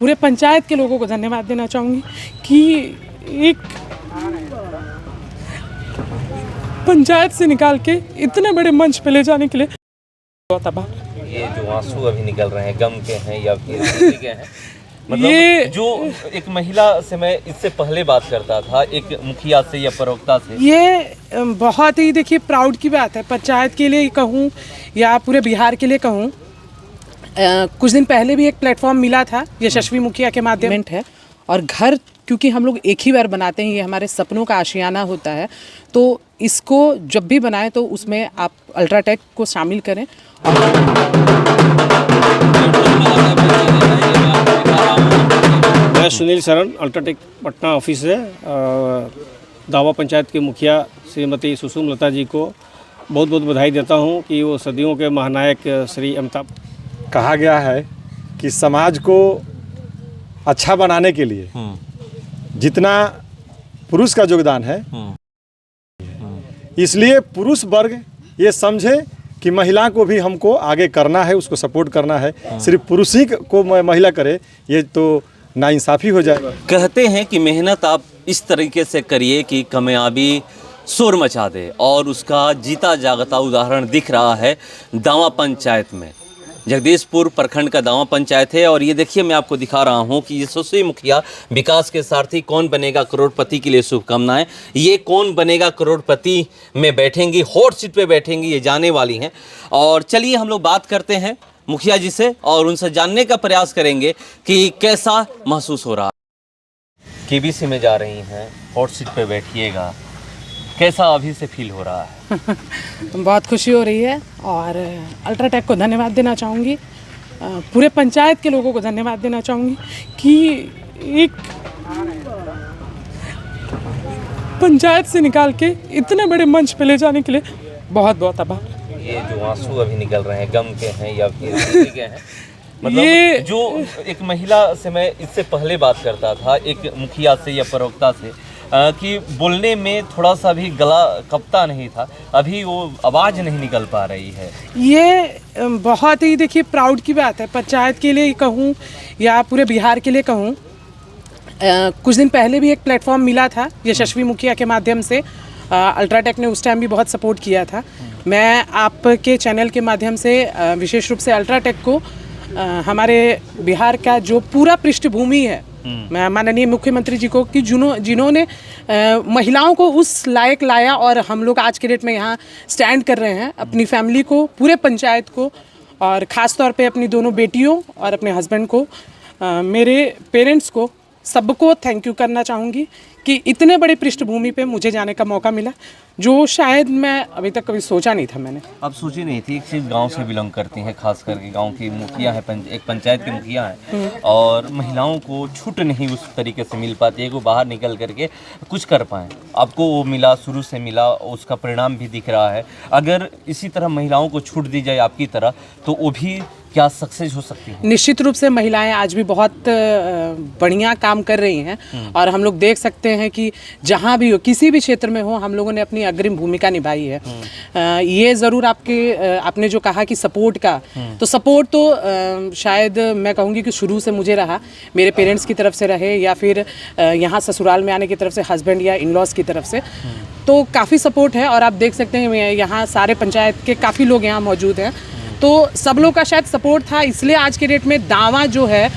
पूरे पंचायत के लोगों को धन्यवाद देना चाहूँगी कि एक पंचायत से निकाल के इतने बड़े मंच पे ले जाने के लिए बहुत आभार। ये जो आंसू अभी निकल रहे हैं गम के हैं या फिर खुशी के हैं, मतलब ये जो एक महिला से मैं इससे पहले बात करता था, एक मुखिया से या प्रवक्ता से, ये बहुत ही देखिए प्राउड की बात है। पंचायत के लिए कहूँ या पूरे बिहार के लिए कहूँ, कुछ दिन पहले भी एक प्लेटफॉर्म मिला था यशस्वी मुखिया के माध्यम है। और घर क्योंकि हम लोग एक ही बार बनाते हैं, ये हमारे सपनों का आशियाना होता है, तो इसको जब भी बनाएं तो उसमें आप अल्ट्राटेक को शामिल करें। मैं सुनील शरण, अल्ट्राटेक पटना ऑफिस है। दावा पंचायत के मुखिया श्रीमती सुषुम लता जी को बहुत बहुत बधाई देता हूं कि वो सदियों के महानायक श्री अमिताभ। कहा गया है कि समाज को अच्छा बनाने के लिए जितना पुरुष का योगदान है, इसलिए पुरुष वर्ग ये समझे कि महिला को भी हमको आगे करना है, उसको सपोर्ट करना है। सिर्फ पुरुष ही को महिला करे ये तो नाइंसाफ़ी हो जाएगा। कहते हैं कि मेहनत आप इस तरीके से करिए कि कामयाबी शोर मचा दे, और उसका जीता जागता उदाहरण दिख रहा है दावा पंचायत में। जगदीशपुर प्रखंड का दावा पंचायत है, और ये देखिए मैं आपको दिखा रहा हूँ कि यशस्वी मुखिया विकास के सारथी कौन बनेगा करोड़पति के लिए शुभकामनाएं। ये कौन बनेगा करोड़पति में बैठेंगी, हॉट सीट पे बैठेंगी, ये जाने वाली हैं। और चलिए हम लोग बात करते हैं मुखिया जी से और उनसे जानने का प्रयास करेंगे कि कैसा महसूस हो रहा है। केबीसी में जा रही हैं, हॉट सीट पे बैठिएगा, कैसा अभी से फील हो रहा है? बहुत खुशी हो रही है और अल्ट्राटेक को धन्यवाद देना चाहूँगी, पूरे पंचायत के लोगों को धन्यवाद देना चाहूँगी कि एक पंचायत से निकाल के इतने बड़े मंच पे ले जाने के लिए बहुत बहुत आभार। ये जो आंसू अभी निकल रहे हैं गम के हैं या फिर खुशी के हैं, मतलब ये जो एक महिला से मैं इससे पहले बात करता था, एक मुखिया से या प्रवक्ता से, कि बोलने में थोड़ा सा भी गला कपता नहीं था, अभी वो आवाज़ नहीं निकल पा रही है। ये बहुत ही देखिए प्राउड की बात है। पंचायत के लिए कहूँ या पूरे बिहार के लिए कहूँ, कुछ दिन पहले भी एक प्लेटफॉर्म मिला था यशस्वी मुखिया के माध्यम से। अल्ट्राटेक ने उस टाइम भी बहुत सपोर्ट किया था। मैं आपके चैनल के माध्यम से विशेष रूप से अल्ट्राटेक को हमारे बिहार का जो पूरा पृष्ठभूमि है, मैं माननीय मुख्यमंत्री जी को कि जिन्होंने महिलाओं को उस लायक लाया और हम लोग आज के डेट में यहाँ स्टैंड कर रहे हैं, अपनी फैमिली को, पूरे पंचायत को, और ख़ास तौर पे अपनी दोनों बेटियों और अपने हस्बैंड को, मेरे पेरेंट्स को, सबको थैंक यू करना चाहूँगी कि इतने बड़े पृष्ठभूमि पे मुझे जाने का मौका मिला, जो शायद मैं अभी तक कभी सोचा नहीं था। मैंने अब सोची नहीं थी। सिर्फ गांव से बिलोंग करती हैं, खास करके गांव की मुखिया है, एक पंचायत की मुखिया है, और महिलाओं को छूट नहीं उस तरीके से मिल पाती है कि वो बाहर निकल करके कुछ कर पाएँ। आपको वो मिला, शुरू से मिला, उसका परिणाम भी दिख रहा है। अगर इसी तरह महिलाओं को छूट दी जाए आपकी तरह, तो वो भी क्या सक्सेस हो सकती है? निश्चित रूप से महिलाएं आज भी बहुत बढ़िया काम कर रही हैं, और हम लोग देख सकते हैं कि जहां भी हो, किसी भी क्षेत्र में हो, हम लोगों ने अपनी अग्रिम भूमिका निभाई है। ये ज़रूर आपने जो कहा कि सपोर्ट का, तो सपोर्ट तो शायद मैं कहूँगी कि शुरू से मुझे रहा, मेरे पेरेंट्स की तरफ से रहे या फिर यहाँ ससुराल में आने की तरफ से हस्बैंड या इन लॉज की तरफ से, तो काफ़ी सपोर्ट है। और आप देख सकते हैं यहाँ सारे पंचायत के काफ़ी लोग यहाँ मौजूद हैं, तो सब लोग का शायद सपोर्ट था, इसलिए आज के डेट में दावा जो है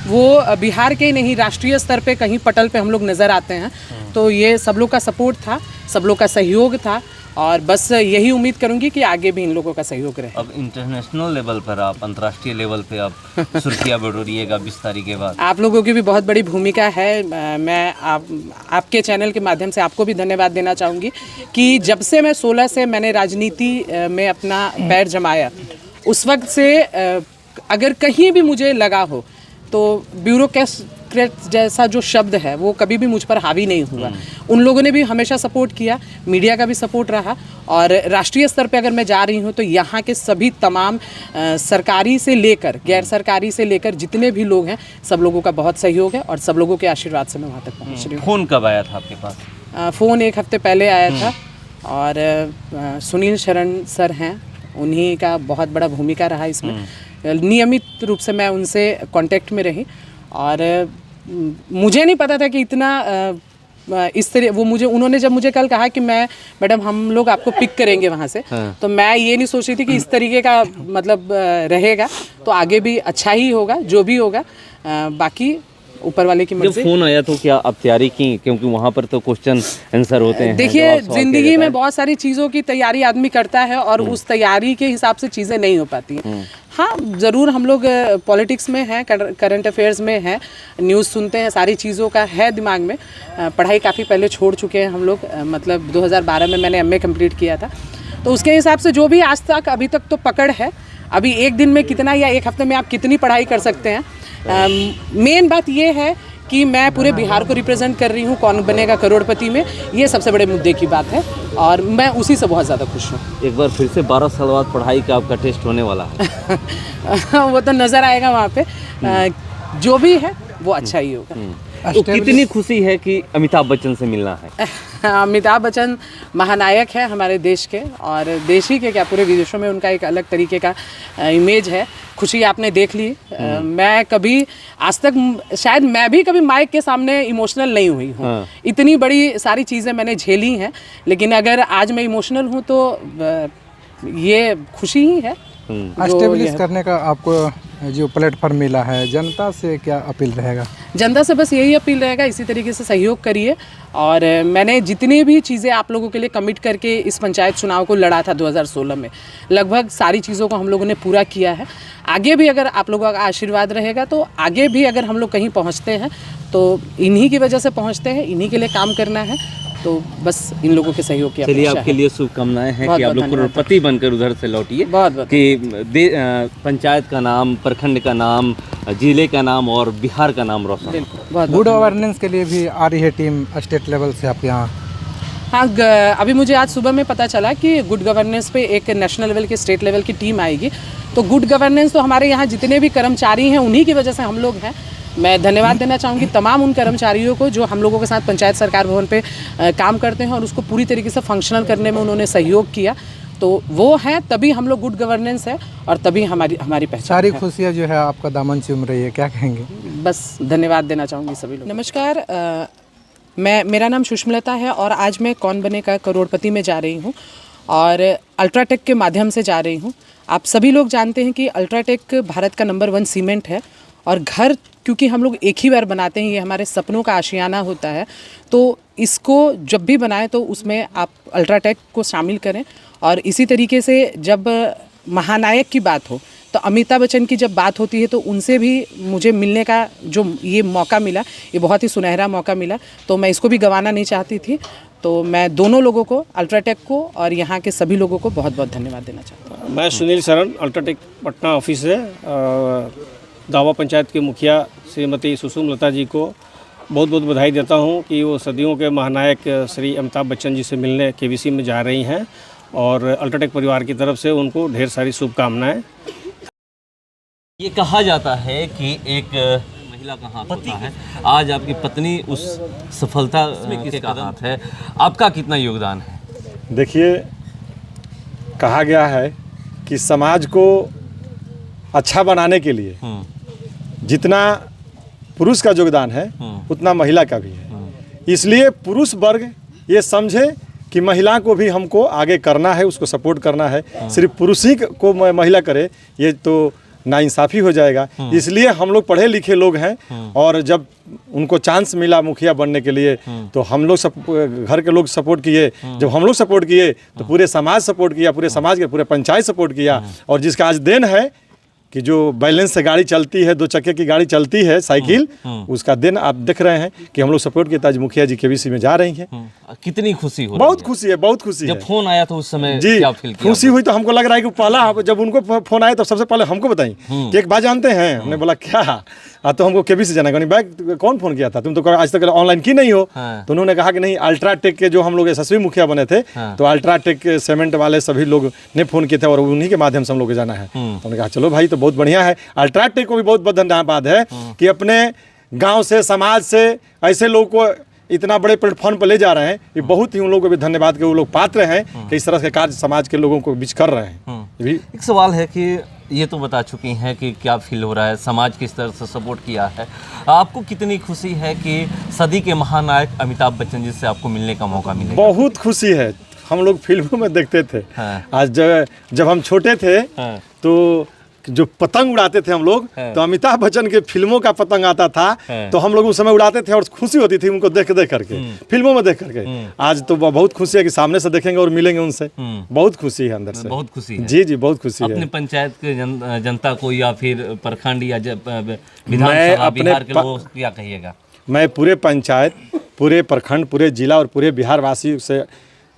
वो बिहार के ही नहीं, राष्ट्रीय स्तर पे कहीं पटल पे हम लोग नज़र आते हैं। तो ये सब लोग का सपोर्ट था, सब लोग का सहयोग था, और बस यही उम्मीद करूंगी कि आगे भी इन लोगों का सहयोग रहे। अब इंटरनेशनल लेवल पर, आप अंतर्राष्ट्रीय लेवल पे आप सुर्खियां बटोरिएगा 20 तारीख के बाद। आप लोगों की भी बहुत बड़ी भूमिका है। मैं आपके चैनल के माध्यम से आपको भी धन्यवाद देना चाहूँगी कि जब से मैं 16 से मैंने राजनीति में अपना पैर जमाया, उस वक्त से अगर कहीं भी मुझे लगा हो तो ब्यूरोक्रेट जैसा जो शब्द है वो कभी भी मुझ पर हावी नहीं हुआ। उन लोगों ने भी हमेशा सपोर्ट किया, मीडिया का भी सपोर्ट रहा, और राष्ट्रीय स्तर पे अगर मैं जा रही हूँ तो यहाँ के सभी तमाम सरकारी से लेकर गैर सरकारी से लेकर जितने भी लोग हैं, सब लोगों का बहुत सहयोग है, और सब लोगों के आशीर्वाद से मैं वहाँ तक पहुँच रही हूँ। फ़ोन कब आया था आपके पास? फ़ोन 1 हफ्ते पहले आया था, और सुनील शरण सर हैं, उन्हीं का बहुत बड़ा भूमिका रहा इसमें। नियमित रूप से मैं उनसे कांटेक्ट में रही, और मुझे नहीं पता था कि इतना इस तरह वो मुझे उन्होंने जब मुझे कल कहा कि मैडम हम लोग आपको पिक करेंगे वहाँ से, तो मैं ये नहीं सोच रही थी कि इस तरीके का मतलब रहेगा। तो आगे भी अच्छा ही होगा जो भी होगा, बाकी ऊपर वाले की जब मर्जी। फोन आया तो क्या आप तैयारी की, क्योंकि वहाँ पर तो क्वेश्चन आंसर होते हैं। देखिए जवाब सवाल जिंदगी किया जाता में है। बहुत सारी चीज़ों की तैयारी आदमी करता है और उस तैयारी के हिसाब से चीज़ें नहीं हो पाती हैं। हाँ ज़रूर हम लोग पॉलिटिक्स में हैं, करंट अफेयर्स में हैं, न्यूज़ सुनते हैं, सारी चीज़ों का है दिमाग में। पढ़ाई काफ़ी पहले छोड़ चुके हैं हम लोग, मतलब 2012 में मैंने MA कंप्लीट किया था, तो उसके हिसाब से जो भी आज तक अभी तक तो पकड़ है। अभी एक दिन में कितना या एक हफ्ते में आप कितनी पढ़ाई कर सकते हैं। मेन बात ये है कि मैं पूरे बिहार को रिप्रेजेंट कर रही हूँ कौन बनेगा करोड़पति में, ये सबसे बड़े मुद्दे की बात है और मैं उसी से बहुत ज़्यादा खुश हूँ। एक बार फिर से 12 साल बाद पढ़ाई का आपका टेस्ट होने वाला है। वो तो नज़र आएगा वहाँ पे, जो भी है वो अच्छा ही होगा। तो कितनी खुशी है कि अमिताभ बच्चन से मिलना है। अमिताभ बच्चन महानायक है हमारे देश के, और देश ही के क्या पूरे विदेशों में उनका एक अलग तरीके का इमेज है। खुशी आपने देख ली। मैं कभी आज तक शायद मैं भी कभी माइक के सामने इमोशनल नहीं हुई हूँ। इतनी बड़ी सारी चीज़ें मैंने झेली हैं, लेकिन अगर आज मैं इमोशनल हूँ तो ये खुशी ही है। एस्टेब्लिश करने का आपको जो प्लेटफॉर्म मिला है, जनता से क्या अपील रहेगा? जनता से बस यही अपील रहेगा, इसी तरीके से सहयोग करिए। और मैंने जितनी भी चीज़ें आप लोगों के लिए कमिट करके इस पंचायत चुनाव को लड़ा था 2016 में, लगभग सारी चीज़ों को हम लोगों ने पूरा किया है। आगे भी अगर आप लोगों का आशीर्वाद रहेगा तो आगे भी अगर हम लोग कहीं पहुँचते हैं तो इन्हीं की वजह से पहुँचते हैं, इन्हीं के लिए काम करना है। तो बस इन लोगों के सहयोग की चलिए, अपेक्षा आपके है। लिए शुभकामनाएं हैं बहुत कि आप बहुत लोग करोड़पति बनकर उधर से लौटिए। बहुत बहुत कि पंचायत का नाम, प्रखंड का नाम, जिले का नाम और बिहार का नाम रोशन। बिल्कुल, बहुत गुड गवर्नेंस के लिए भी आ रही है टीम स्टेट लेवल से आपके यहाँ? हाँ, अभी मुझे आज सुबह में पता चला कि गुड गवर्नेंस पे एक नेशनल लेवल की, स्टेट लेवल की टीम आएगी। तो गुड गवर्नेंस तो हमारे यहाँ जितने भी कर्मचारी हैं उन्हीं की वजह से हम लोग हैं। मैं धन्यवाद देना चाहूँगी तमाम उन कर्मचारियों को जो हम लोगों के साथ पंचायत सरकार भवन पे काम करते हैं और उसको पूरी तरीके से फंक्शनल करने में उन्होंने सहयोग किया। तो वो हैं, तभी हम लोग गुड गवर्नेंस है और तभी हमारी पहचान सारी है। खुशियाँ जो है आपका दामन चूम रही है, क्या कहेंगे? बस धन्यवाद देना चाहूँगी सभी लोग। नमस्कार, मेरा नाम सुष्मलता है और आज मैं कौन बनेगा करोड़पति में जा रही हूँ और अल्ट्राटेक के माध्यम से जा रही हूँ। आप सभी लोग जानते हैं कि अल्ट्राटेक भारत का नंबर 1 सीमेंट है और घर क्योंकि हम लोग एक ही बार बनाते हैं, ये हमारे सपनों का आशियाना होता है। तो इसको जब भी बनाएं तो उसमें आप अल्ट्राटेक को शामिल करें। और इसी तरीके से जब महानायक की बात हो तो अमिताभ बच्चन की जब बात होती है तो उनसे भी मुझे मिलने का जो ये मौका मिला, ये बहुत ही सुनहरा मौका मिला, तो मैं इसको भी गंवाना नहीं चाहती थी। तो मैं दोनों लोगों को, अल्ट्राटेक को और यहाँ के सभी लोगों को बहुत बहुत धन्यवाद देना चाहता हूँ। मैं सुनील शरण, अल्ट्राटेक पटना ऑफिस से दावा पंचायत के मुखिया श्रीमती सुषुम लता जी को बहुत बहुत बधाई देता हूं कि वो सदियों के महानायक श्री अमिताभ बच्चन जी से मिलने KBC में जा रही हैं और अल्ट्राटेक परिवार की तरफ से उनको ढेर सारी शुभकामनाएं। ये कहा जाता है कि एक महिला का हाथ होता है। आज आपकी पत्नी उस सफलता में किसका हाथ है, आपका कितना योगदान है? देखिए, कहा गया है कि समाज को अच्छा बनाने के लिए जितना पुरुष का योगदान है उतना महिला का भी है। इसलिए पुरुष वर्ग ये समझे कि महिला को भी हमको आगे करना है, उसको सपोर्ट करना है। सिर्फ पुरुष ही को महिला करे ये तो नाइंसाफ़ी हो जाएगा। इसलिए हम लोग पढ़े लिखे लोग हैं और जब उनको चांस मिला मुखिया बनने के लिए तो हम लोग सब घर के लोग सपोर्ट किए। जब हम लोग सपोर्ट किए तो पूरे समाज सपोर्ट किया, पूरे समाज के पूरे पंचायत सपोर्ट किया। और जिसका आज दिन है कि जो बैलेंस से गाड़ी चलती है, 2 चक्के की गाड़ी चलती है, साइकिल, उसका दिन आप देख रहे हैं कि हम लोग सपोर्ट किया। आज मुखिया जी KBC में जा रही हैं। कितनी खुशी हो बहुत खुशी है, बहुत खुशी है। जब फोन आया तो उस समय जी क्या फील किया? खुशी हुई तो हमको लग रहा है कि पहला जब उनको फोन आया तो सबसे पहले हमको बताई कि एक बात जानते हैं। हमने बोला क्या? तो हमको KBC जाना है। बैग कौन फोन किया था? तुम तो आज तक ऑनलाइन की नहीं हो। तो उन्होंने कहा कि नहीं, अल्ट्राटेक के जो हम लोग यशस्वी मुखिया बने थे तो अल्ट्राटेक सीमेंट वाले सभी लोग ने फोन किए थे और उन्हीं के माध्यम से हम लोग जाना है। तो उन्होंने कहा चलो भाई, तो बहुत बढ़िया है। अल्ट्राटेक को भी बहुत बहुत धन्यवाद है कि अपने गाँव से, समाज से ऐसे लोग को इतना बड़े प्लेटफॉर्म पर ले जा रहे हैं। ये बहुत ही उन लोगों को भी धन्यवाद के वो लोग पात्र हैं कि इस तरह के कार्य समाज के लोगों को बीच कर रहे हैं। ये भी एक सवाल है कि ये तो बता चुकी हैं कि क्या फील हो रहा है, समाज किस तरह से सपोर्ट किया है। आपको कितनी खुशी है कि सदी के महानायक अमिताभ बच्चन जी से आपको मिलने का मौका मिलेगा? बहुत खुशी है। हम लोग फिल्मों में देखते थे। हाँ। आज जब हम छोटे थे हाँ। तो जो पतंग उड़ाते थे हम लोग, हाँ। तो अमिताभ बच्चन के फिल्मों का पतंग आता था। हाँ। तो हम लोग उस समय उड़ाते थे और खुशी होती थी उनको देख देख करके, फिल्मों में देख करके। आज तो बहुत खुशी है कि सामने से देखेंगे और मिलेंगे उनसे। बहुत खुशी है अंदर से। बहुत खुशी है। जी जी, बहुत खुशी है। अपने पंचायत के जनता को या फिर प्रखंड या मैं विधानसभा अपने बिहार के लोगों को क्या कहिएगा? मैं पूरे पंचायत, पूरे प्रखंड, पूरे जिला और पूरे बिहार वासी से,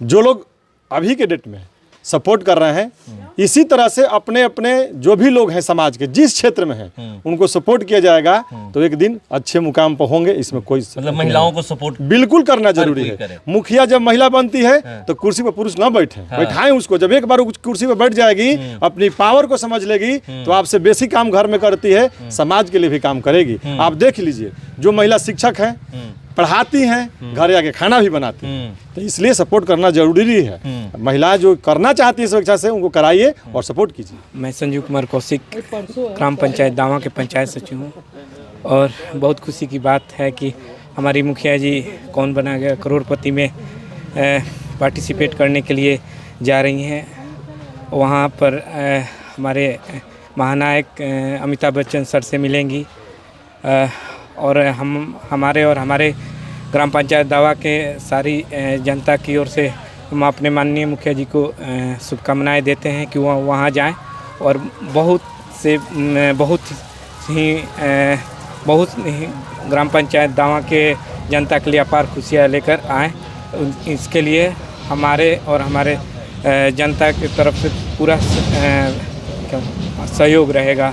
जो लोग अभी के डेट में सपोर्ट कर रहे हैं, इसी तरह से अपने अपने जो भी लोग हैं समाज के जिस क्षेत्र में हैं उनको सपोर्ट किया जाएगा तो एक दिन अच्छे मुकाम पर होंगे। इसमें कोई मतलब महिलाओं को सपोर्ट बिल्कुल करना जरूरी कोई है। करे। मुखिया जब महिला बनती है तो कुर्सी पर पुरुष ना बैठे, बैठाएं उसको। जब एक बार कुर्सी पर बैठ जाएगी, अपनी पावर को समझ लेगी, तो आपसे बेसी काम घर में करती है, समाज के लिए भी काम करेगी। आप देख लीजिए, जो महिला शिक्षक हैं, पढ़ाती हैं, घर आके खाना भी बनाती हैं। तो इसलिए सपोर्ट करना जरूरी है। महिला जो करना चाहती है स्वेच्छा से, उनको कराइए और सपोर्ट कीजिए। मैं संजीव कुमार कौशिक, ग्राम पंचायत दावा के पंचायत सचिव हूँ। और बहुत खुशी की बात है कि हमारी मुखिया जी कौन बना गया करोड़पति में पार्टिसिपेट करने के लिए जा रही हैं। वहाँ पर हमारे महानायक अमिताभ बच्चन सर से मिलेंगी। और हमारे ग्राम पंचायत दावा के सारी जनता की ओर से हम अपने माननीय मुखिया जी को शुभकामनाएं देते हैं कि वह वहाँ जाएं और बहुत ही ग्राम पंचायत दावा के जनता के लिए अपार खुशियाँ लेकर आएँ। इसके लिए हमारे और हमारे जनता की तरफ से पूरा सहयोग रहेगा।